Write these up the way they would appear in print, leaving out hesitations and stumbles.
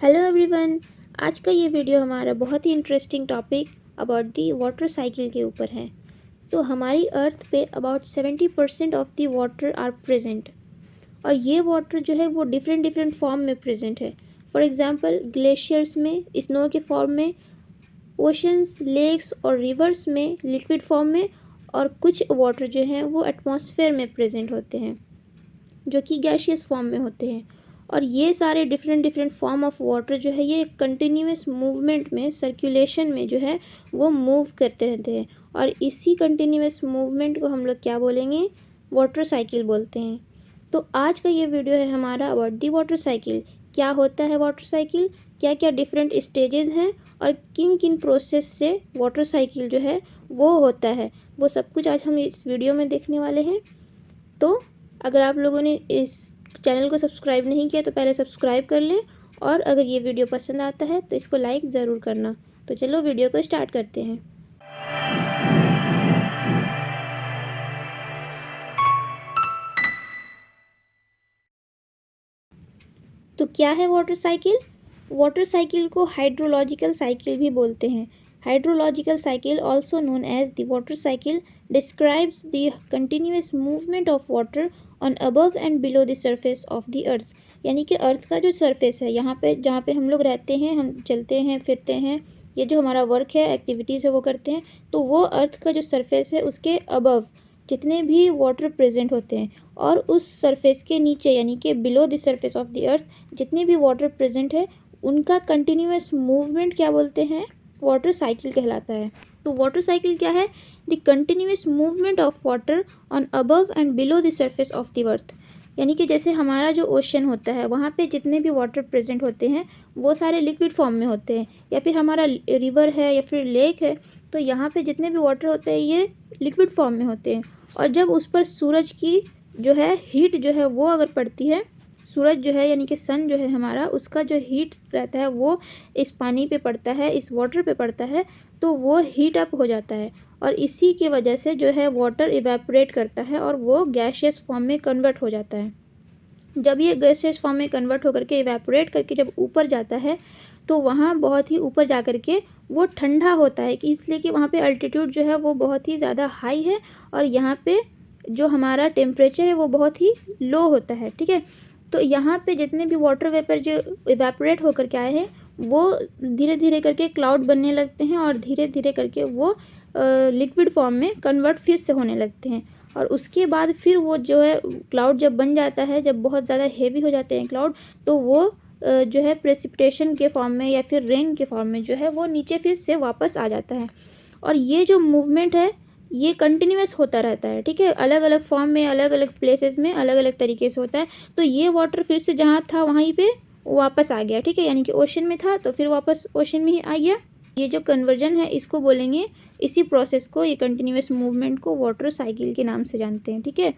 Hello everyone. आज का ये वीडियो हमारा बहुत ही interesting topic about the water cycle के ऊपर है। तो हमारी अर्थ पे about 70% of the water are present, और ये वाटर जो है वो डिफरेंट डिफरेंट फॉर्म में प्रेजेंट है। फॉर एग्जांपल ग्लेशियर्स में, स्नो के फॉर्म में, ओशंस, लेक्स और रिवर्स में लिक्विड फॉर्म में, और कुछ वाटर जो हैं वो एटमॉस्फेयर में प्रेजेंट होते हैं जो कि गैशियस फॉर्म में होते हैं। और ये सारे different different form of water जो है ये कंटिन्यूस मूवमेंट में, सर्कुलेशन में जो है वो मूव करते रहते हैं, और इसी कंटिन्यूस मूवमेंट को हम लोग क्या बोलेंगे, वाटर साइकिल बोलते हैं। तो आज का ये वीडियो है हमारा अबाउट दी वाटर साइकिल। क्या होता है वाटर साइकिल, क्या क्या डिफरेंट स्टेजेस हैं, और किन किन प्रोसेस से वाटर साइकिल जो है वो होता है, वो सब कुछ आज हम इस वीडियो में देखने वाले हैं। तो अगर आप लोगों ने इस चैनल को सब्सक्राइब नहीं किया तो पहले सब्सक्राइब कर लें, और अगर ये वीडियो पसंद आता है तो इसको लाइक ज़रूर करना। तो चलो वीडियो को स्टार्ट करते हैं। तो क्या है वाटर साइकिल? वाटर साइकिल को हाइड्रोलॉजिकल साइकिल भी बोलते हैं। Hydrological cycle also known as the water cycle describes the continuous movement of water on above and below the surface of the earth. यानी कि अर्थ का जो सरफेस है, यहाँ पे जहाँ पे हम लोग रहते हैं, हम चलते हैं फिरते हैं, ये जो हमारा वर्क है, एक्टिविटीज़ है वो करते हैं, तो वो अर्थ का जो सरफेस है उसके अबव जितने भी वाटर प्रेजेंट होते हैं, और उस सरफेस के नीचे यानी कि below the surface of the अर्थ जितने भी वाटर प्रेजेंट है उनका कंटिन्यूस मूवमेंट क्या बोलते हैं, वाटर साइकिल कहलाता है। तो वाटर साइकिल क्या है? The continuous movement of water on above and below the surface of the earth. यानी कि जैसे हमारा जो ओशन होता है वहाँ पे जितने भी वाटर प्रेजेंट होते हैं वो सारे लिक्विड फॉर्म में होते हैं, या फिर हमारा रिवर है या फिर लेक है, तो यहाँ पे जितने भी वाटर होते हैं ये लिक्विड फॉर्म में होते हैं। और जब उस पर सूरज की जो है हीट जो है वो अगर पड़ती है, सूरज जो है यानी कि सन जो है हमारा, उसका जो हीट रहता है वो इस पानी पे पड़ता है, इस वाटर पे पड़ता है, तो वो हीट अप हो जाता है, और इसी की वजह से जो है वाटर इवेपोरेट करता है और वो गैशियस फॉर्म में कन्वर्ट हो जाता है। जब ये गैसियस फॉर्म में कन्वर्ट होकर के इवेपोरेट करके जब ऊपर जाता है तो वहाँ बहुत ही ऊपर जा कर के वो ठंडा होता है, कि इसलिए कि वहाँ पे अल्टीट्यूड जो है वो बहुत ही ज़्यादा हाई है, और यहाँ पे जो हमारा टेम्परेचर है वो बहुत ही लो होता है। ठीक है, तो यहाँ पे जितने भी वाटर वेपर जो इवेपोरेट होकर के आए हैं वो धीरे धीरे करके क्लाउड बनने लगते हैं, और धीरे धीरे करके वो लिक्विड फॉर्म में कन्वर्ट फिर से होने लगते हैं। और उसके बाद फिर वो जो है क्लाउड जब बन जाता है, जब बहुत ज़्यादा हेवी हो जाते हैं क्लाउड, तो वो जो है प्रेसिपिटेशन के फॉर्म में या फिर रेन के फॉर्म में जो है वो नीचे फिर से वापस आ जाता है। और ये जो मूवमेंट है ये कंटिन्यूस होता रहता है। ठीक है, अलग अलग फॉर्म में, अलग अलग प्लेसेस में अलग अलग तरीके से होता है। तो ये वाटर फिर से जहाँ था वहीं पे वापस आ गया। ठीक है, यानी कि ओशन में था तो फिर वापस ओशन में ही आ गया। ये जो कन्वर्जन है इसको बोलेंगे, इसी प्रोसेस को, ये कंटिन्यूस मूवमेंट को वाटर साइकिल के नाम से जानते हैं। ठीक है,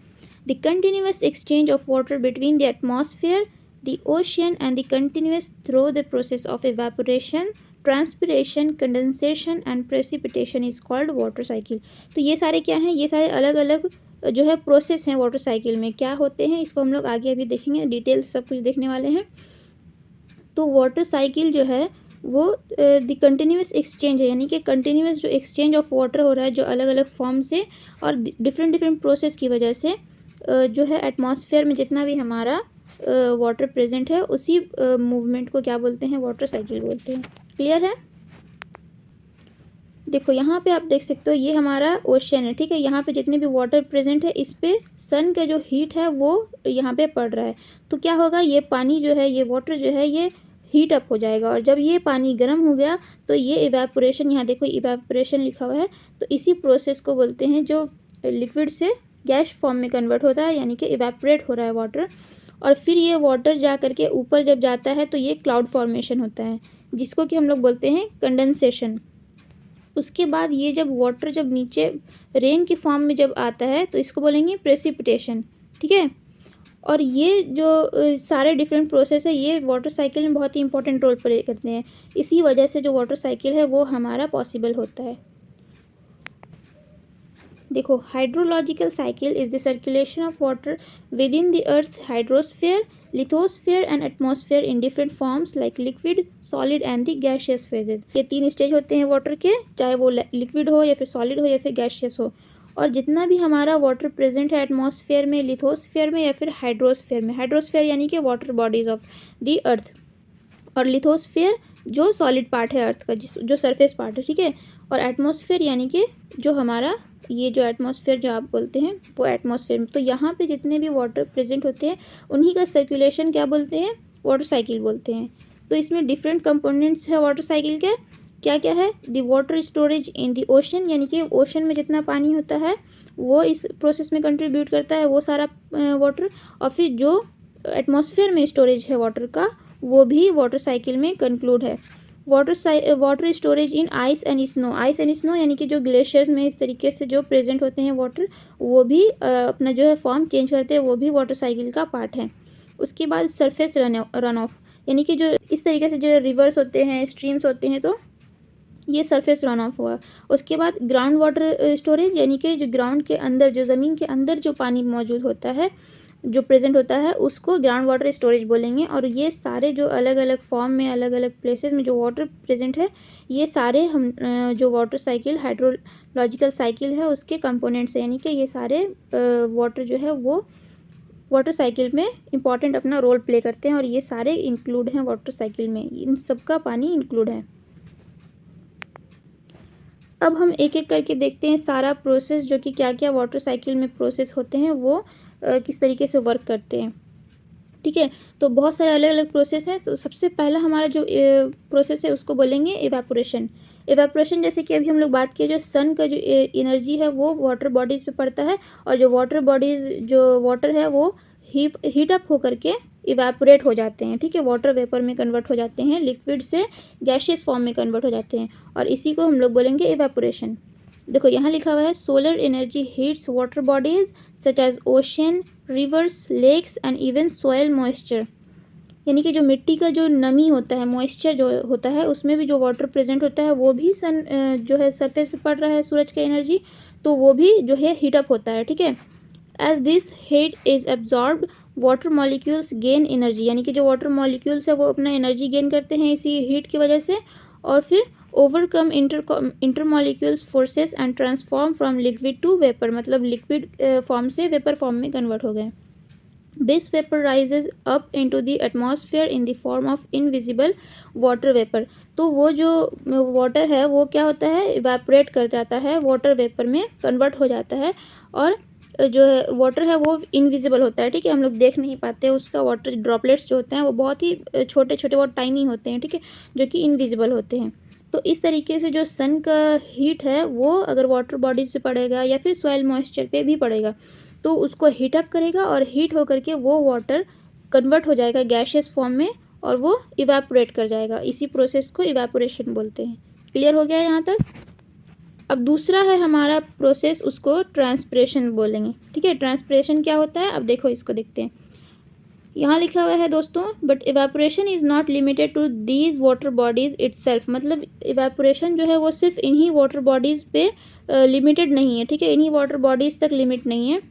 the continuous exchange of water between the atmosphere, the ocean and the continuous through the process of evaporation, transpiration, condensation and precipitation is called water cycle. तो ये सारे क्या हैं, ये सारे अलग अलग जो है प्रोसेस हैं वाटर साइकिल में, क्या होते हैं इसको हम लोग आगे अभी देखेंगे, डिटेल्स सब कुछ देखने वाले हैं। तो वाटर साइकिल जो है वो द कंटिन्यूस एक्सचेंज है, यानी कि कंटिन्यूस जो एक्सचेंज ऑफ वाटर हो रहा है जो अलग अलग फॉर्म से और डिफरेंट डिफरेंट प्रोसेस की वजह से जो है एटमॉस्फेयर में जितना भी हमारा वाटर प्रेजेंट है उसी मूवमेंट को क्या बोलते हैं, वाटर साइकिल बोलते हैं। क्लियर है? देखो यहाँ पे आप देख सकते हो ये हमारा ओशन है। ठीक है, यहाँ पे जितने भी वाटर प्रेजेंट है इस पे सन का जो हीट है वो यहाँ पे पड़ रहा है, तो क्या होगा, ये पानी जो है, ये वाटर जो है ये हीट अप हो जाएगा, और जब ये पानी गर्म हो गया तो ये इवेपोरेशन, यहाँ देखो इवेपोरेशन लिखा हुआ है, तो इसी प्रोसेस को बोलते हैं जो लिक्विड से गैस फॉर्म में कन्वर्ट होता है, यानी कि इवेपोरेट हो रहा है वाटर। और फिर ये वाटर जा करके ऊपर जब जाता है तो ये क्लाउड फॉर्मेशन होता है, जिसको कि हम लोग बोलते हैं कंडेंसेशन। उसके बाद ये जब वाटर जब नीचे रेन के फॉर्म में जब आता है तो इसको बोलेंगे प्रेसिपिटेशन। ठीक है, और ये जो सारे डिफरेंट प्रोसेस है ये वाटर साइकिल में बहुत ही इंपॉर्टेंट रोल प्ले करते हैं। इसी वजह से जो वाटर साइकिल है वो हमारा पॉसिबल होता है। देखो, hydrological cycle is the circulation of water with in the earth hydrosphere, lithosphere and atmosphere in different forms like liquid, solid and the gaseous phases. ये 3 स्टेज होते हैं वाटर के, चाहे वो लिक्विड हो या फिर सॉलिड हो या फिर गैसियस हो। और जितना भी हमारा वाटर प्रेजेंट है एटमॉस्फेयर में, लिथोस्फीयर में या फिर हाइड्रोस्फीयर में, हाइड्रोस्फीयर यानी कि वाटर बॉडीज ऑफ द अर्थ, और लिथोस्फीयर जो सॉलिड पार्ट है अर्थ का, जो सरफेस पार्ट है, ठीक है। और एटमॉस्फेयर यानी कि जो हमारा ये जो एटमॉस्फेयर जो आप बोलते हैं वो एटमॉस्फेयर में। तो यहाँ पे जितने भी वाटर प्रेजेंट होते हैं उन्हीं का सर्कुलेशन क्या बोलते हैं, वाटर साइकिल बोलते हैं। तो इसमें डिफरेंट कंपोनेंट्स है वाटर साइकिल के, क्या क्या है, the water storage in the ocean, यानी कि ओशन में जितना पानी होता है वो इस प्रोसेस में कंट्रीब्यूट करता है, वो सारा वाटर। और फिर जो एटमॉस्फेयर में स्टोरेज है वाटर का वो भी वाटर साइकिल में कंक्लूड है। Water storage in ice and snow, ice and snow यानी कि जो ग्लेशियर्स में इस तरीके से जो प्रेजेंट होते हैं वाटर, वो भी अपना जो है फॉर्म चेंज करते हैं, वो भी वाटर साइकिल का पार्ट है। उसके बाद सरफेस रन ऑफ, यानी कि जो इस तरीके से जो रिवर्स होते हैं, स्ट्रीम्स होते हैं, तो ये सरफेस रन ऑफ हुआ। उसके बाद ग्राउंड वाटर स्टोरेज, यानी कि जो ग्राउंड के अंदर, जो ज़मीन के अंदर जो पानी मौजूद होता है, जो प्रेजेंट होता है, उसको ग्राउंड वाटर स्टोरेज बोलेंगे। और ये सारे जो अलग अलग फॉर्म में, अलग अलग प्लेसेस में जो वाटर प्रेजेंट है, ये सारे हम जो वाटर साइकिल, हाइड्रोलॉजिकल साइकिल है उसके कंपोनेंट्स हैं, यानी कि ये सारे वाटर जो है वो वाटर साइकिल में इंपॉर्टेंट अपना रोल प्ले करते हैं, और ये सारे इंक्लूड हैं वाटर साइकिल में, इन सबका पानी इंक्लूड है। अब हम एक एक करके देखते हैं सारा प्रोसेस, जो कि क्या क्या वाटर साइकिल में प्रोसेस होते हैं वो किस तरीके से वर्क करते हैं, ठीक है। तो बहुत सारे अलग अलग प्रोसेस हैं। तो सबसे पहला हमारा जो प्रोसेस है उसको बोलेंगे इवेपोरेशन। इवेपोरेशन जैसे कि अभी हम लोग बात किए, जो सन का जो एनर्जी है वो वाटर बॉडीज़ पे पड़ता है, और जो वाटर बॉडीज़, जो वाटर है वो हीट अप होकर के इवेपोरेट हो जाते हैं, ठीक है, वाटर वेपर में कन्वर्ट हो जाते हैं, लिक्विड से गैसियस फॉर्म में कन्वर्ट हो जाते हैं, और इसी को हम लोग बोलेंगे इवेपोरेशन। देखो यहाँ लिखा हुआ है, solar energy heats water bodies such as ocean, rivers, lakes and even soil moisture, यानी कि जो मिट्टी का जो नमी होता है, मॉइस्चर जो होता है, उसमें भी जो वाटर प्रेजेंट होता है वो भी सन जो है सरफेस पे पड़ रहा है सूरज का एनर्जी, तो वो भी जो है हीटअप होता है, ठीक है। As this heat is absorbed water molecules gain energy, यानी कि जो वाटर मॉलिक्यूल्स है वो अपना एनर्जी गेन करते हैं इसी हीट की वजह से, और फिर overcome intermolecular forces and transform from liquid to vapour, मतलब लिक्विड फॉर्म से वेपर फॉर्म में कन्वर्ट हो गए। This vapour rises up into the atmosphere in the form of invisible water vapour. तो वो जो वाटर है वो क्या होता है, इवेपोरेट कर जाता है, वाटर वेपर में कन्वर्ट हो जाता है, और जो है वाटर है वो इनविजिबल होता है, ठीक है, हम लोग देख नहीं पाते उसका, वाटर ड्रॉपलेट्स जो होते हैं वो बहुत ही छोटे छोटे, बहुत टाइनी होते हैं, ठीक है, जो कि इनविजिबल होते हैं। तो इस तरीके से जो सन का हीट है वो अगर वाटर बॉडीज पे पड़ेगा या फिर सॉइल मॉइस्चर पे भी पड़ेगा तो उसको हीट अप करेगा, और हीट होकर के वो वाटर कन्वर्ट हो जाएगा गैसियस फॉर्म में, और वो इवेपोरेट कर जाएगा। इसी प्रोसेस को इवेपोरेशन बोलते हैं। क्लियर हो गया यहाँ तक? अब दूसरा है हमारा प्रोसेस, उसको ट्रांसपिरेशन बोलेंगे, ठीक है। ट्रांसपिरेशन क्या होता है, अब देखो इसको देखते हैं। यहाँ लिखा हुआ है दोस्तों, but evaporation is not limited to these water bodies itself, मतलब इवेपोरेशन जो है वो सिर्फ इन्हीं वाटर बॉडीज़ पे लिमिटेड नहीं है, ठीक है, इन्हीं वाटर बॉडीज़ तक लिमिट नहीं है।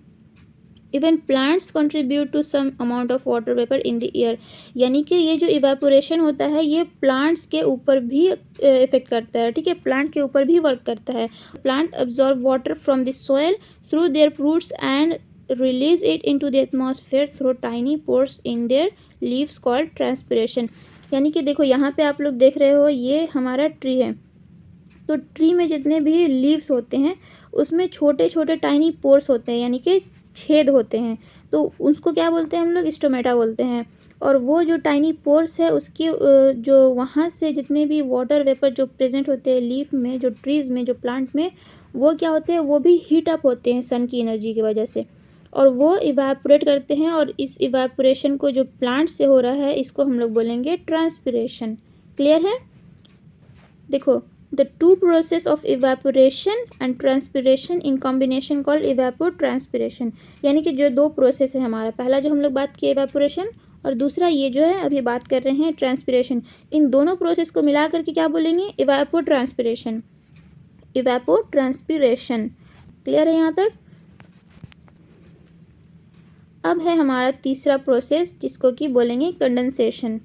Even plants contribute to some amount of water vapour in the air, यानी कि ये जो इवेपोरेशन होता है ये प्लांट्स के ऊपर भी इफेक्ट करता है, ठीक है, प्लांट के ऊपर भी वर्क करता है। Plant absorb water from the soil through their roots and release it into the atmosphere through tiny pores in their leaves called transpiration। यानी कि देखो यहाँ पे आप लोग देख रहे हो ये हमारा ट्री है, तो ट्री में जितने भी लीव्स होते हैं उसमें छोटे छोटे टाइनी पोर्स होते हैं, यानी कि छेद होते हैं, तो उसको क्या बोलते हैं हम लोग, स्टोमेटा बोलते हैं। और वो जो टाइनी पोर्स है उसकी जो वहाँ से जितने भी वाटर वेपर जो प्रेजेंट होते हैं लीफ में, जो ट्रीज़ में, जो प्लांट में, वो क्या होते हैं, वो भी हीट अप होते हैं सन की एनर्जी की वजह से, और वो इवेपोरेट करते हैं। और इस इवेपोरेशन को जो प्लांट से हो रहा है इसको हम लोग बोलेंगे ट्रांसपिरेशन। क्लियर है? देखो, the two process of evaporation and transpiration in combination called evapotranspiration, यानी कि जो दो प्रोसेस है हमारा, पहला जो हम लोग बात किए इवेपोरेशन, और दूसरा ये जो है अभी बात कर रहे हैं ट्रांसपिरेशन, इन दोनों प्रोसेस को मिला करके क्या बोलेंगे, इवेपोट्रांसपिरेशन। इवेपोट्रांसपिरेशन। क्लियर है यहाँ तक? अब है हमारा तीसरा प्रोसेस जिसको कि बोलेंगे कंडेंसेशन।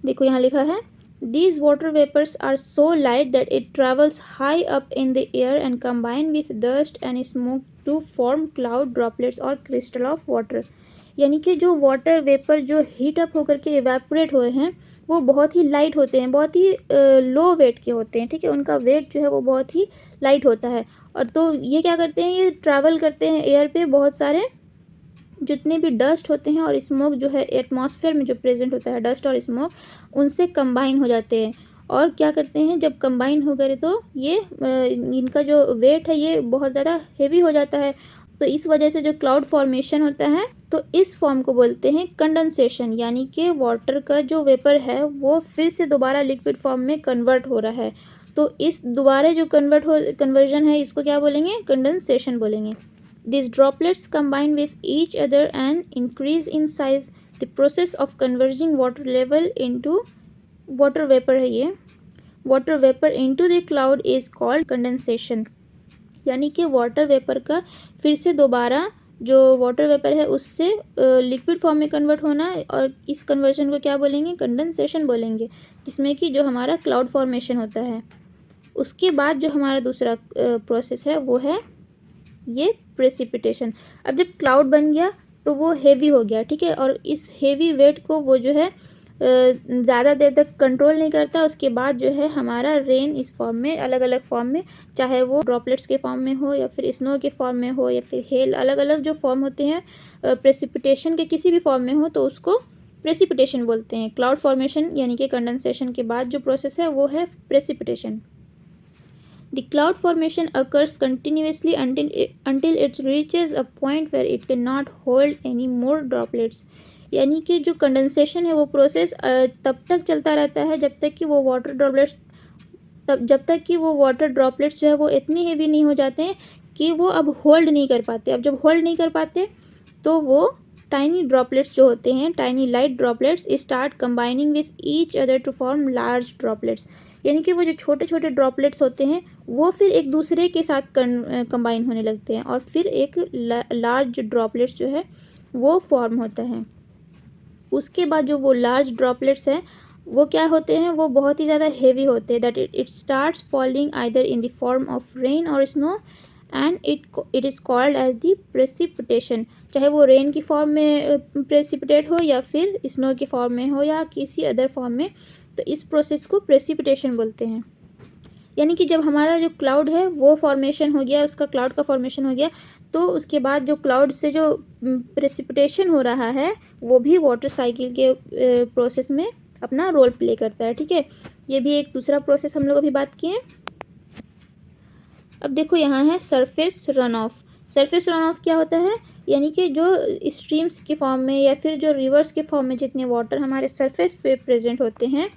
देखो यहाँ लिखा है These water vapors are so light that it travels high up in the air and combine with dust and smoke to form cloud droplets or crystal of water। यानी कि जो वाटर वेपर जो heat up होकर के evaporate हुए हैं वो बहुत ही लाइट होते हैं, बहुत ही लो वेट के होते हैं, ठीक है। उनका वेट जो है वो बहुत ही लाइट होता है। और तो ये क्या करते हैं, ये ट्रैवल करते हैं एयर पे, बहुत सारे जितने भी डस्ट होते हैं और स्मोक जो है एटमॉस्फेयर में जो प्रेजेंट होता है, डस्ट और स्मोक उनसे कंबाइन हो जाते हैं। और क्या करते हैं, जब कंबाइन हो गए तो ये इनका जो वेट है ये बहुत ज़्यादा हेवी हो जाता है। तो इस वजह से जो क्लाउड फॉर्मेशन होता है तो इस फॉर्म को बोलते हैं कंडेंसेशन। यानी कि वाटर का जो वेपर है वो फिर से दोबारा लिक्विड फॉर्म में कन्वर्ट हो रहा है। तो इस दोबारा जो कन्वर्जन है इसको क्या बोलेंगे, कंडेंसेशन बोलेंगे। These droplets combine with each other and increase in size. The process of converging water level into water vapor है ये, water vapor into the cloud is called condensation। यानी कि वाटर वेपर का फिर से दोबारा जो वाटर वेपर है उससे लिक्विड फॉर्म में कन्वर्ट होना, और इस कन्वर्जन को क्या बोलेंगे, कंडेंसेशन बोलेंगे, जिसमें कि जो हमारा क्लाउड फॉर्मेशन होता है। उसके बाद जो हमारा दूसरा प्रोसेस है वो है ये प्रेसिपिटेशन। अब जब क्लाउड बन गया तो वो हेवी हो गया, ठीक है, और इस हेवी वेट को वो जो है ज़्यादा देर तक कंट्रोल नहीं करता। उसके बाद जो है हमारा रेन इस फॉर्म में, अलग अलग फॉर्म में, चाहे वो ड्रॉपलेट्स के फॉर्म में हो या फिर स्नो के फॉर्म में हो या फिर हेल, अलग अलग जो फॉर्म होते हैं प्रेसिपिटेशन के किसी भी फॉर्म में हो तो उसको प्रेसिपिटेशन बोलते हैं। क्लाउड फॉर्मेशन यानी कि कंडेंसेशन के बाद जो प्रोसेस है वो है precipitation. The cloud formation occurs continuously until it reaches a point where it cannot hold any more droplets। यानी कि जो कंडेंसेशन है वो प्रोसेस तब तक चलता रहता है जब तक कि वो वाटर ड्रॉपलेट्स जो है वो इतनी हेवी नहीं हो जाते हैं कि वो अब होल्ड नहीं कर पाते। अब जब होल्ड नहीं कर पाते तो वो टाइनी ड्रॉपलेट्स जो होते हैं, tiny light droplets, start combining with each other to form large droplets. यानी कि वो जो छोटे छोटे ड्रॉपलेट्स होते हैं वो फिर एक दूसरे के साथ कंबाइन होने लगते हैं और फिर एक लार्ज ड्रॉपलेट्स जो है वो फॉर्म होता है। उसके बाद जो वो लार्ज ड्रॉपलेट्स हैं वो क्या होते हैं, वो बहुत ही ज़्यादा हेवी होते हैं, that it starts falling either in the form of rain और snow and it is called as the precipitation. चाहे वो रेन की फॉर्म में प्रेसिपिटेट हो या फिर स्नो की फॉर्म में हो या किसी अदर फॉर्म में, तो इस प्रोसेस को प्रेसिपिटेशन बोलते हैं। यानी कि जब हमारा जो क्लाउड है वो फॉर्मेशन हो गया, उसका क्लाउड का फॉर्मेशन हो गया, तो उसके बाद जो क्लाउड से जो प्रेसिपिटेशन हो रहा है वो भी वाटर साइकिल के प्रोसेस में अपना रोल प्ले करता है, ठीक है। ये भी एक दूसरा प्रोसेस हम लोग अभी बात किए। अब देखो यहाँ है surface run of. Surface run of क्या होता है, यानी कि जो स्ट्रीम्स के फॉर्म में या फिर जो रिवर्स के फॉर्म में जितने वाटर हमारे सरफेस पे प्रेजेंट होते हैं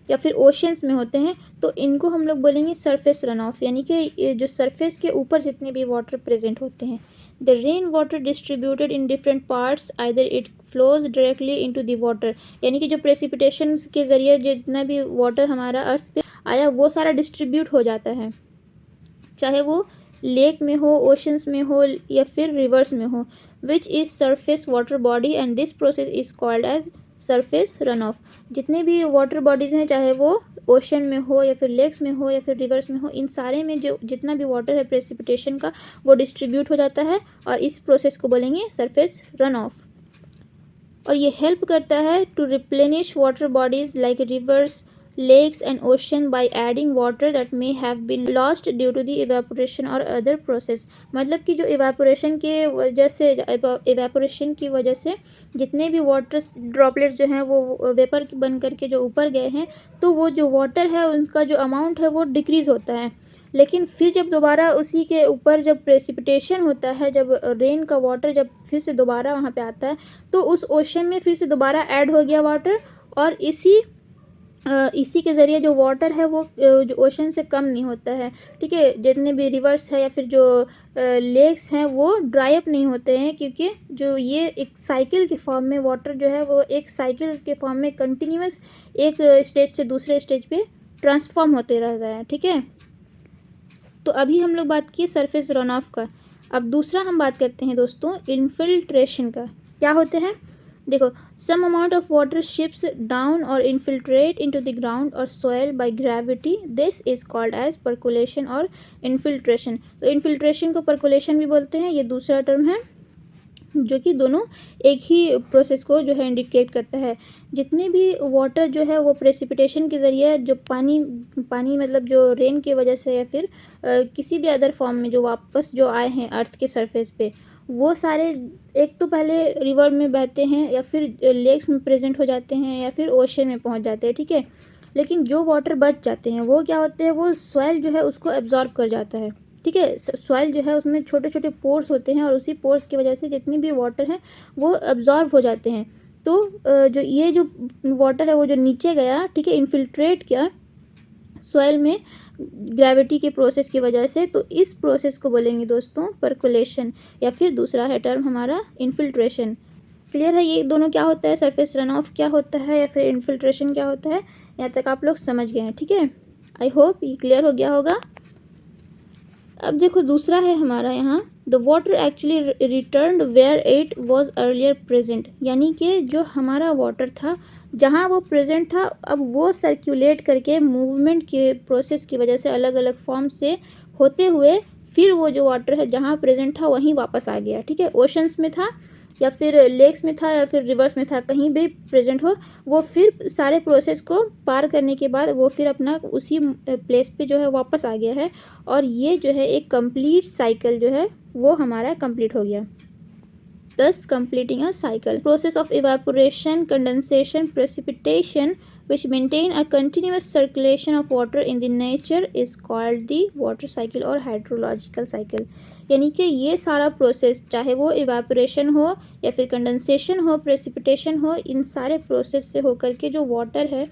या फिर ओशंस में होते हैं तो इनको हम लोग बोलेंगे सरफेस रन ऑफ। यानी कि जो सरफेस के ऊपर जितने भी वाटर प्रेजेंट होते हैं। The rain water distributed in different parts either it flows directly into the water. यानी कि जो प्रेसिपिटेशन के ज़रिए जितना भी वाटर हमारा अर्थ पे आया वो सारा डिस्ट्रीब्यूट हो जाता है, चाहे वो लेक में हो, ओशंस में हो या फिर रिवर्स में हो, which is surface water body and this process is called as surface run off. जितने भी वाटर बॉडीज़ हैं, चाहे वो ओशन में हो या फिर लेक्स में हो या फिर रिवर्स में हो, इन सारे में जो जितना भी वाटर है प्रेसिपिटेशन का वो डिस्ट्रीब्यूट हो जाता है और इस प्रोसेस को बोलेंगे सरफेस रन ऑफ। और ये हेल्प करता है to replenish water bodies like rivers, lakes and ocean by adding water that may have been lost due to the evaporation or other process। मतलब कि जो evaporation की वजह से जितने भी वाटर ड्रॉपलेट्स जो हैं वो वेपर बन करके जो ऊपर गए हैं तो वो जो वाटर है उनका जो अमाउंट है वो डिक्रीज़ होता है। लेकिन फिर जब दोबारा उसी के ऊपर जब प्रेसिपिटेशन होता है, जब रेन का वाटर जब फिर से दोबारा वहाँ पे आता है तो उस ओशन में फिर से दोबारा ऐड हो गया वाटर, और इसी के ज़रिए जो वाटर है वो जो ओशन से कम नहीं होता है, ठीक है। जितने भी रिवर्स है या फिर जो लेक्स हैं वो ड्राई अप नहीं होते हैं, क्योंकि जो ये एक साइकिल के फॉर्म में वाटर जो है वो एक साइकिल के फॉर्म में कंटिन्यूस एक स्टेज से दूसरे स्टेज पे ट्रांसफॉर्म होते रहता है, ठीक है। तो अभी हम लोग बात किए सरफेस रन ऑफ का। अब दूसरा हम बात करते हैं दोस्तों इन्फिल्ट्रेशन का। क्या होते हैं देखो, some amount of water seeps down और इन्फिल्ट्रेट इनटू द ग्राउंड और soil by gravity, this is called as percolation और इन्फिल्ट्रेशन। तो इन्फिल्ट्रेशन को परकुलेशन भी बोलते हैं, ये दूसरा टर्म है जो कि दोनों एक ही प्रोसेस को जो है इंडिकेट करता है। जितने भी वाटर जो है वो प्रेसिपिटेशन के ज़रिए जो पानी मतलब जो रेन की वजह से या फिर किसी भी अदर फॉर्म में जो वापस जो आए हैं अर्थ के सरफेस पे, वो सारे एक तो पहले रिवर में बहते हैं या फिर लेक्स में प्रेजेंट हो जाते हैं या फिर ओशन में पहुंच जाते हैं, ठीक है। लेकिन जो वाटर बच जाते हैं वो क्या होते हैं, वो सॉइल जो है उसको एब्जॉर्व कर जाता है, ठीक है। सॉइल जो है उसमें छोटे छोटे पोर्स होते हैं और उसी पोर्स की वजह से जितनी भी वाटर है वो एब्जॉर्व हो जाते हैं। तो जो ये जो वाटर है वो जो नीचे गया, ठीक है, इन्फिल्ट्रेट किया सॉइल में ग्रेविटी के प्रोसेस की वजह से, तो इस प्रोसेस को बोलेंगे दोस्तों परकुलेशन, या फिर दूसरा है टर्म हमारा इन्फिल्ट्रेशन। क्लियर है ये दोनों क्या होता है, सरफेस रन ऑफ क्या होता है या फिर इन्फिल्ट्रेशन क्या होता है, यहाँ तक आप लोग समझ गए हैं, ठीक है। आई होप ये क्लियर हो गया होगा। अब देखो दूसरा है हमारा यहाँ, the water actually return where it was earlier present, यानी कि जो हमारा वाटर था जहाँ वो प्रेजेंट था अब वो सर्कुलेट करके मूवमेंट के प्रोसेस की वजह से अलग अलग फॉर्म से होते हुए फिर वो जो वाटर है जहाँ प्रेजेंट था वहीं वापस आ गया, ठीक है। ओशंस में था या फिर लेक्स में था या फिर रिवर्स में था, कहीं भी प्रेजेंट हो, वो फिर सारे प्रोसेस को पार करने के बाद वो फिर अपना उसी प्लेस पे जो है वापस आ गया है। और ये जो है एक कंप्लीट साइकिल जो है वो हमारा कंप्लीट हो गया, thus completing a cycle. Process of evaporation, condensation, precipitation which maintain a continuous circulation of water in the nature is called the water cycle or hydrological cycle. यानी कि ये सारा प्रोसेस चाहे वो इवेपोरेशन हो या फिर कंडेंसेशन हो, प्रेसिपिटेशन हो, इन सारे प्रोसेस से होकर के जो वाटर है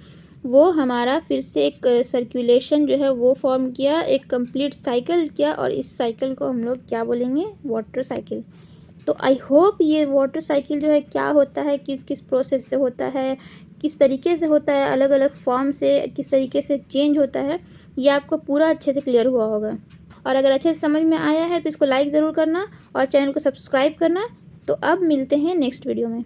वो हमारा फिर से एक सर्कुलेशन जो है वो फॉर्म किया, एक कंप्लीट साइकिल किया, और इस साइकिल को हम लोग क्या बोलेंगे, वाटर साइकिल। तो आई होप ये वाटर साइकिल जो है क्या होता है, किस किस प्रोसेस से होता है, किस तरीके से होता है, अलग अलग फॉर्म से किस तरीके से चेंज होता है, ये आपको पूरा अच्छे से क्लियर हुआ होगा। और अगर अच्छे से समझ में आया है तो इसको लाइक ज़रूर करना और चैनल को सब्सक्राइब करना। तो अब मिलते हैं नेक्स्ट वीडियो में।